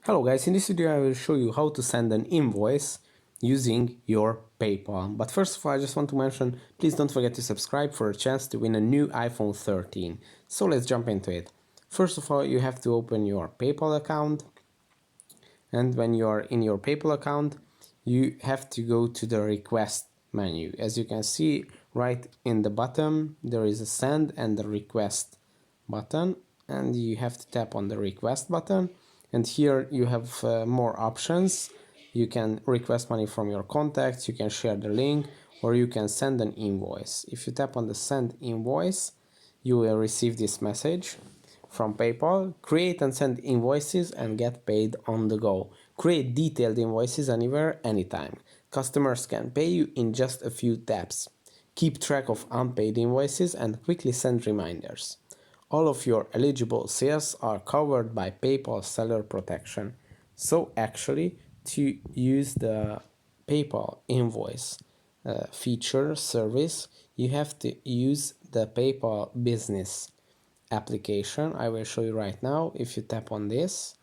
Hello guys, in this video I will show you how to send an invoice using your PayPal. But first of all, I just want to mention, please don't forget to subscribe for a chance to win a new iPhone 13. So let's jump into it. First of all, you have to open your PayPal account, and when you are in your PayPal account, you have to go to the request menu. As you can see right in the bottom, there is a send and the request button, and you have to tap on the request button, and here you have more options. You can request money from your contacts, you can share the link, or you can send an invoice. If you tap on the send invoice, you will receive this message from PayPal: create and send invoices and get paid on the go. Create detailed invoices anywhere, anytime. Customers can pay you in just a few taps. Keep track of unpaid invoices and quickly send reminders. All of your eligible sales are covered by PayPal Seller Protection. So actually, to use the PayPal invoice feature service, you have to use the PayPal Business application. I will show you right now. If you tap on this,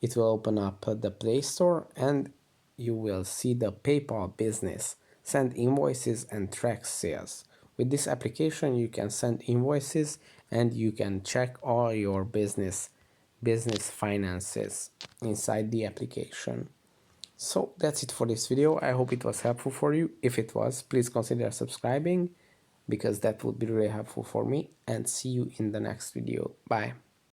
it will open up the Play Store and you will see the PayPal Business. Send invoices and track sales. With this application you can send invoices and you can check all your business finances inside the application. So that's it for this video. I hope it was helpful for you. If it was, please consider subscribing because that would be really helpful for me, and see you in the next video. Bye.